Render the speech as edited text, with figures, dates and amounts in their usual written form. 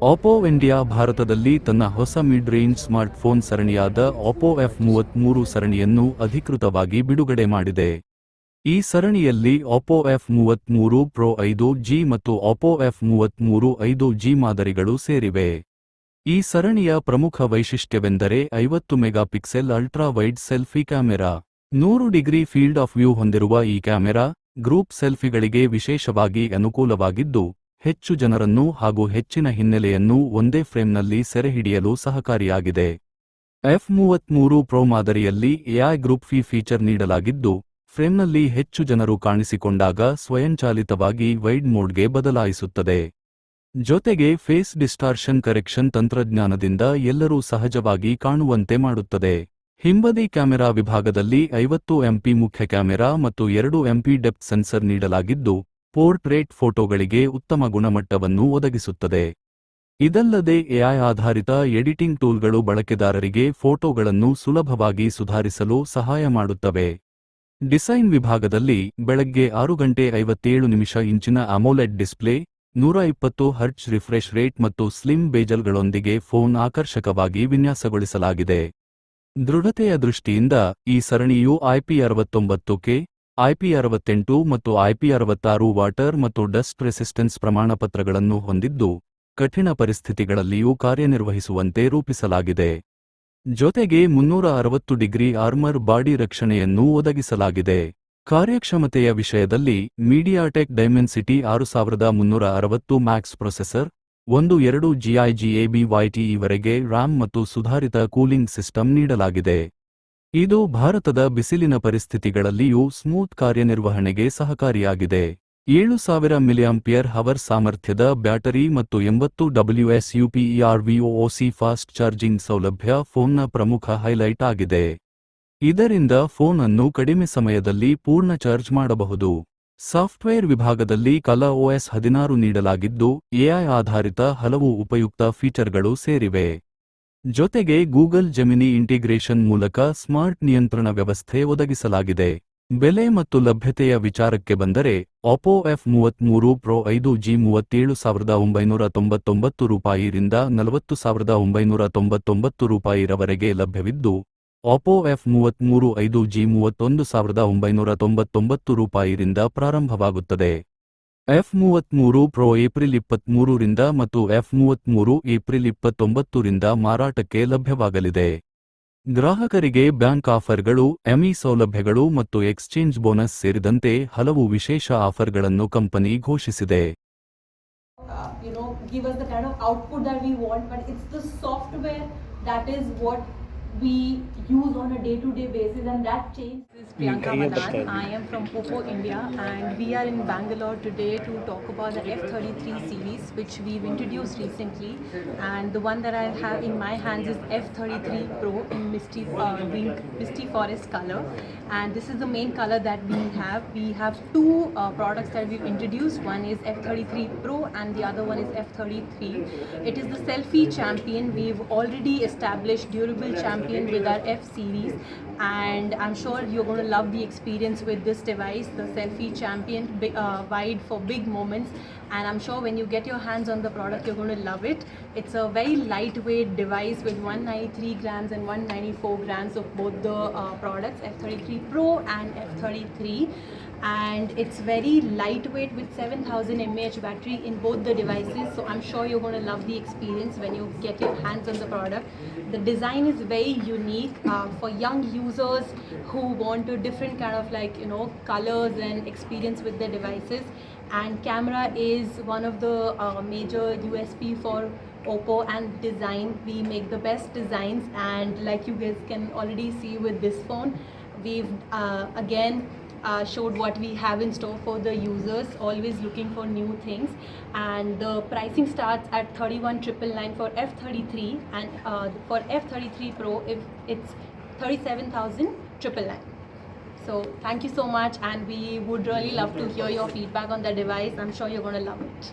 Oppo India ಭಾರತದಲ್ಲಿ ತನ್ನ ಹೊಸ ಮಿಡ್ ರೇಂಜ್ ಸ್ಮಾರ್ಟ್ಫೋನ್ ಸರಣಿಯಾದ ಒಪ್ಪೋ F33 ಸರಣಿಯನ್ನು ಅಧಿಕೃತವಾಗಿ ಬಿಡುಗಡೆ ಮಾಡಿದೆ. ಈ ಸರಣಿಯಲ್ಲಿ ಒಪ್ಪೋ F33 Pro 5G ಮತ್ತು ಒಪ್ಪೋ F33 5G ಮಾದರಿಗಳು ಸೇರಿವೆ. ಈ ಸರಣಿಯ ಪ್ರಮುಖ ವೈಶಿಷ್ಟ್ಯವೆಂದರೆ 50 megapixel ultra wide selfie camera. 100 degree field of view ಹೊಂದಿರುವ ಈ ಕ್ಯಾಮೆರಾ ಗ್ರೂಪ್ ಸೆಲ್ಫಿಗಳಿಗೆ ವಿಶೇಷವಾಗಿ ಅನುಕೂಲವಾಗಿದ್ದು, ಹೆಚ್ಚು ಜನರನ್ನು ಹಾಗೂ ಹೆಚ್ಚಿನ ಹಿನ್ನೆಲೆಯನ್ನು ಒಂದೇ ಫ್ರೇಮ್ನಲ್ಲಿ ಸೆರೆಹಿಡಿಯಲು ಸಹಕಾರಿಯಾಗಿದೆ. F33 Pro ಮಾದರಿಯಲ್ಲಿ AI ಗ್ರೂಪ್ ಫೀಚರ್ ನೀಡಲಾಗಿದ್ದು, ಫ್ರೇಮ್ನಲ್ಲಿ ಹೆಚ್ಚು ಜನರು ಕಾಣಿಸಿಕೊಂಡಾಗ ಸ್ವಯಂಚಾಲಿತವಾಗಿ ವೈಡ್ ಮೋಡ್ಗೆ ಬದಲಾಯಿಸುತ್ತದೆ. ಜೊತೆಗೆ ಫೇಸ್ ಡಿಸ್ಟಾರ್ಷನ್ ಕರೆಕ್ಷನ್ ತಂತ್ರಜ್ಞಾನದಿಂದ ಎಲ್ಲರೂ ಸಹಜವಾಗಿ ಕಾಣುವಂತೆ ಮಾಡುತ್ತದೆ. ಹಿಂಬದಿ ಕ್ಯಾಮೆರಾ ವಿಭಾಗದಲ್ಲಿ 50 MP ಮುಖ್ಯ ಕ್ಯಾಮೆರಾ ಮತ್ತು 2 MP ಡೆಪ್ತ್ ಸೆನ್ಸರ್ ನೀಡಲಾಗಿದ್ದು, ಪೋರ್ಟ್ರೇಟ್ ಫೋಟೋಗಳಿಗೆ ಉತ್ತಮ ಗುಣಮಟ್ಟವನ್ನು ಒದಗಿಸುತ್ತದೆ. ಇದಲ್ಲದೆ AI ಆಧಾರಿತ ಎಡಿಟಿಂಗ್ ಟೂಲ್ಗಳು ಬಳಕೆದಾರರಿಗೆ ಫೋಟೋಗಳನ್ನು ಸುಲಭವಾಗಿ ಸುಧಾರಿಸಲು ಸಹಾಯ ಮಾಡುತ್ತವೆ. ಡಿಸೈನ್ ವಿಭಾಗದಲ್ಲಿ ಬೆಳಗ್ಗೆ 6:57 ಇಂಚಿನ ಅಮೋಲೆಡ್ ಡಿಸ್ಪ್ಲೇ, 120 ಹರ್ಟ್ಜ್ ರಿಫ್ರೆಶ್ ರೇಟ್ ಮತ್ತು ಸ್ಲಿಮ್ ಬೇಜಲ್ಗಳೊಂದಿಗೆ ಫೋನ್ ಆಕರ್ಷಕವಾಗಿ ವಿನ್ಯಾಸಗೊಳಿಸಲಾಗಿದೆ. ದೃಢತೆಯ ದೃಷ್ಟಿಯಿಂದ ಈ ಸರಣಿಯು IP69K, IP68 ಮತ್ತು IP66 ವಾಟರ್ ಮತ್ತು ಡಸ್ಟ್ ರೆಸಿಸ್ಟೆನ್ಸ್ ಪ್ರಮಾಣಪತ್ರಗಳನ್ನು ಹೊಂದಿದ್ದು, ಕಠಿಣ ಪರಿಸ್ಥಿತಿಗಳಲ್ಲಿಯೂ ಕಾರ್ಯನಿರ್ವಹಿಸುವಂತೆ ರೂಪಿಸಲಾಗಿದೆ. ಜೊತೆಗೆ 360 ಡಿಗ್ರಿ ಆರ್ಮರ್ ಬಾಡಿ ರಕ್ಷಣೆಯನ್ನೂ ಒದಗಿಸಲಾಗಿದೆ. ಕಾರ್ಯಕ್ಷಮತೆಯ ವಿಷಯದಲ್ಲಿ MediaTek Dimensity 6360 Max processor, 12 GIGABYTE ವರೆಗೆ RAM ಮತ್ತು ಸುಧಾರಿತ ಕೂಲಿಂಗ್ ಸಿಸ್ಟಮ್ ನೀಡಲಾಗಿದೆ. ಇದು ಭಾರತದ ಬಿಸಿಲಿನ ಪರಿಸ್ಥಿತಿಗಳಲ್ಲಿಯೂ ಸ್ಮೂತ್ ಕಾರ್ಯನಿರ್ವಹಣೆಗೆ ಸಹಕಾರಿಯಾಗಿದೆ. 7000 mAh ಸಾಮರ್ಥ್ಯದ ಬ್ಯಾಟರಿ ಮತ್ತು 80 WSUPERVOOC ಫಾಸ್ಟ್ ಚಾರ್ಜಿಂಗ್ ಸೌಲಭ್ಯ ಫೋನ್ನ ಪ್ರಮುಖ ಹೈಲೈಟ್ ಆಗಿದೆ. ಇದರಿಂದ ಫೋನ್ ಅನ್ನು ಕಡಿಮೆ ಸಮಯದಲ್ಲಿ ಪೂರ್ಣ ಚಾರ್ಜ್ ಮಾಡಬಹುದು. ಸಾಫ್ಟ್ವೇರ್ ವಿಭಾಗದಲ್ಲಿ ColorOS 16 ನೀಡಲಾಗಿದ್ದು, AI ಆಧಾರಿತ ಹಲವು ಉಪಯುಕ್ತ ಫೀಚರ್ಗಳು ಸೇರಿವೆ. ಜೊತೆಗೆ ಗೂಗಲ್ ಜೆಮಿನಿ ಇಂಟಿಗ್ರೇಷನ್ ಮೂಲಕ ಸ್ಮಾರ್ಟ್ ನಿಯಂತ್ರಣ ವ್ಯವಸ್ಥೆ ಒದಗಿಸಲಾಗಿದೆ. ಬೆಲೆ ಮತ್ತು ಲಭ್ಯತೆಯ ವಿಚಾರಕ್ಕೆ ಬಂದರೆ, ಒಪ್ಪೋ F33 Pro 5G 37,999 ರಿಂದ 40,999 ರವರೆಗೆ ಲಭ್ಯವಿದ್ದು, ಒಪ್ಪೋ F33 5G 31,999 ರಿಂದ ಪ್ರಾರಂಭವಾಗುತ್ತದೆ. F33 Pro ಏಪ್ರಿಲ್ 23 ರಿಂದ ಮತ್ತು F33 ಏಪ್ರಿಲ್ 29 ರಿಂದ ಮಾರಾಟಕ್ಕೆ ಲಭ್ಯವಾಗಲಿದೆ. ಗ್ರಾಹಕರಿಗೆ ಬ್ಯಾಂಕ್ ಆಫರ್ಗಳು, ಎಂಇ ಸೌಲಭ್ಯಗಳು ಮತ್ತು ಎಕ್ಸ್ಚೇಂಜ್ ಬೋನಸ್ ಸೇರಿದಂತೆ ಹಲವು ವಿಶೇಷ ಆಫರ್ಗಳನ್ನು ಕಂಪನಿ ಘೋಷಿಸಿದೆ. Give us the kind of output that we want, but it's the software that is what we use on a day-to-day basis, and that change. This is Priyanka Madan. I am from Oppo India, and we are in Bangalore today to talk about the F33 series, which we've introduced recently. And the one that I have in my hands is F33 Pro in Misty Forest color. And this is the main color that we have. We have two products that we've introduced. One is F33 Pro, and the other one is F33. It is the selfie champion. We've already established durable champion with our F series, and I'm sure you're going to love the experience with this device, the selfie champion, wide for big moments. And I'm sure when you get your hands on the product, you're going to love it. It's a very lightweight device with 193 grams and 194 grams of both the products, F33 Pro and F33. And it's very lightweight with 7000 mAh battery in both the devices, so I'm sure you're going to love the experience when you get your hands on the product. The design is very unique for young users who want a different kind of colors and experience with the devices. And camera is one of the major USP for Oppo, and design, we make the best designs, and like you guys can already see with this phone, we've again showed what we have in store for the users, always looking for new things. And the pricing starts at 31,999 for F33, and for F33 Pro if it's 37,999. So thank you so much, and we would really love to hear your feedback on the device. I'm sure you're going to love it.